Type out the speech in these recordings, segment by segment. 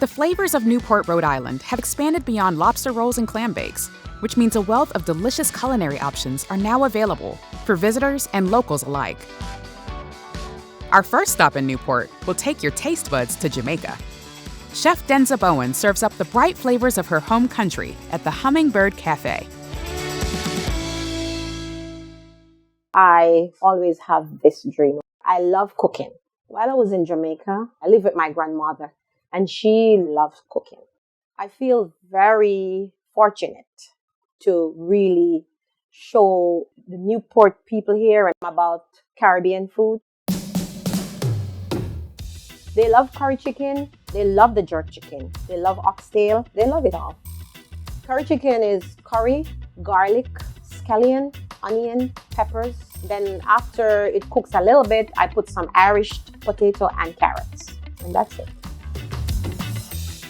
The flavors of Newport, Rhode Island have expanded beyond lobster rolls and clam bakes, which means a wealth of delicious culinary options are now available for visitors and locals alike. Our first stop in Newport will take your taste buds to Jamaica. Chef Denza Bowen serves up the bright flavors of her home country at the Hummingbird Café. I always have this dream. I love cooking. While I was in Jamaica, I lived with my grandmother, and she loves cooking. I feel very fortunate to really show the Newport people here about Caribbean food. They love curry chicken, they love the jerk chicken, they love oxtail, they love it all. Curry chicken is curry, garlic, scallion, onion, peppers. Then after it cooks a little bit, I put some Irish potato and carrots, and that's it.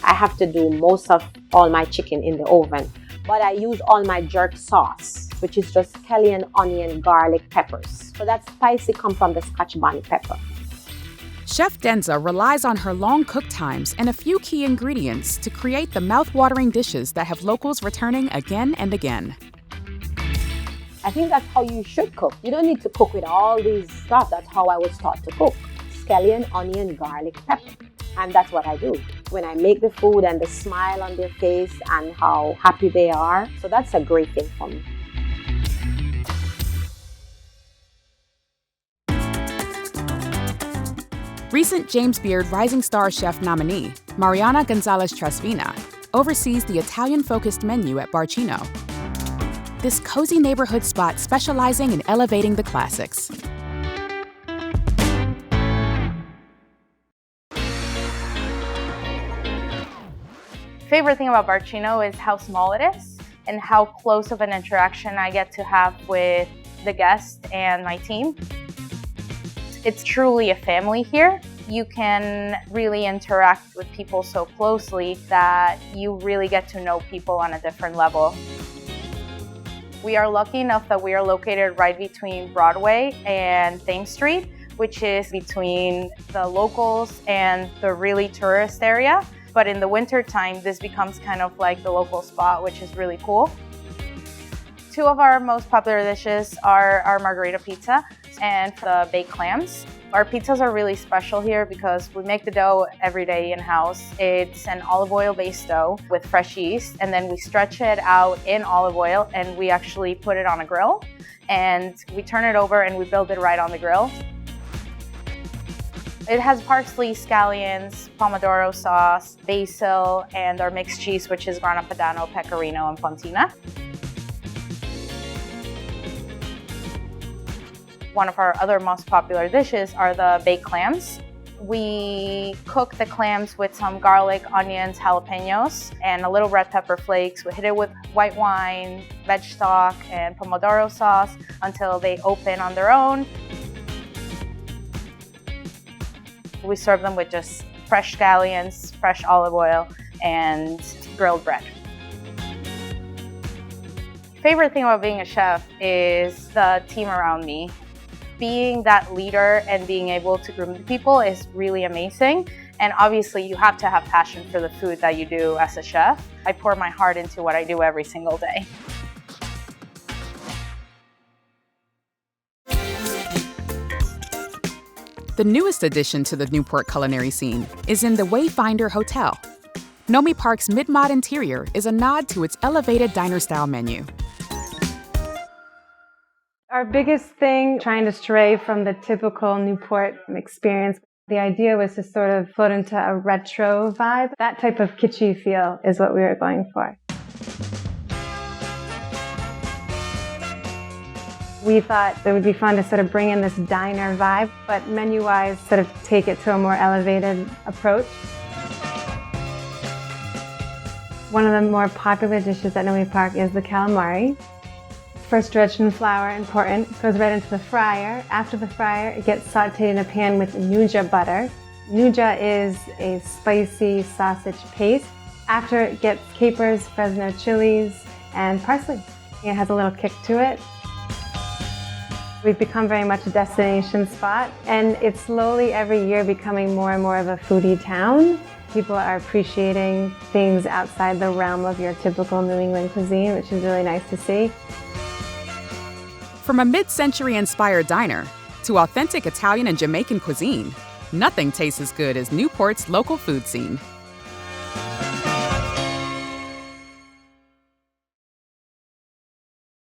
I have to do most of all my chicken in the oven, but I use all my jerk sauce, which is just scallion, onion, garlic, peppers. So that spicy comes from the Scotch bonnet pepper. Chef Denza relies on her long cook times and a few key ingredients to create the mouth-watering dishes that have locals returning again and again. I think that's how you should cook. You don't need to cook with all these stuff. That's how I was taught to cook. Scallion, onion, garlic, pepper. And that's what I do. When I make the food and the smile on their face and how happy they are. So that's a great thing for me. Recent James Beard Rising Star Chef nominee, Mariana Gonzalez-Trasvina, oversees the Italian-focused menu at Barcino. This cozy neighborhood spot specializing in elevating the classics. Favorite thing about Barcino is how small it is and how close of an interaction I get to have with the guests and my team. It's truly a family here. You can really interact with people so closely that you really get to know people on a different level. We are lucky enough that we are located right between Broadway and Thames Street, which is between the locals and the really tourist area. But in the winter time, this becomes kind of like the local spot, which is really cool. Two of our most popular dishes are our margarita pizza and the baked clams. Our pizzas are really special here because we make the dough every day in-house. It's an olive oil based dough with fresh yeast, and then we stretch it out in olive oil and we actually put it on a grill and we turn it over and we build it right on the grill. It has parsley, scallions, pomodoro sauce, basil, and our mixed cheese, which is grana padano, pecorino, and fontina. One of our other most popular dishes are the baked clams. We cook the clams with some garlic, onions, jalapenos, and a little red pepper flakes. We hit it with white wine, veg stock, and pomodoro sauce until they open on their own. We serve them with just fresh scallions, fresh olive oil, and grilled bread. Favorite thing about being a chef is the team around me. Being that leader and being able to groom the people is really amazing. And obviously you have to have passion for the food that you do as a chef. I pour my heart into what I do every single day. The newest addition to the Newport culinary scene is in the Wayfinder Hotel. Nomi Park's mid-mod interior is a nod to its elevated diner-style menu. Our biggest thing, trying to stray from the typical Newport experience, the idea was to sort of float into a retro vibe. That type of kitschy feel is what we were going for. We thought it would be fun to sort of bring in this diner vibe, but menu-wise sort of take it to a more elevated approach. One of the more popular dishes at Nomi Park is the calamari. First dredged in flour, important, goes right into the fryer. After the fryer, it gets sauteed in a pan with nuja butter. Nuja is a spicy sausage paste. After it gets capers, Fresno chilies, and parsley. It has a little kick to it. We've become very much a destination spot, and it's slowly every year becoming more and more of a foodie town. People are appreciating things outside the realm of your typical New England cuisine, which is really nice to see. From a mid-century inspired diner to authentic Italian and Jamaican cuisine, nothing tastes as good as Newport's local food scene.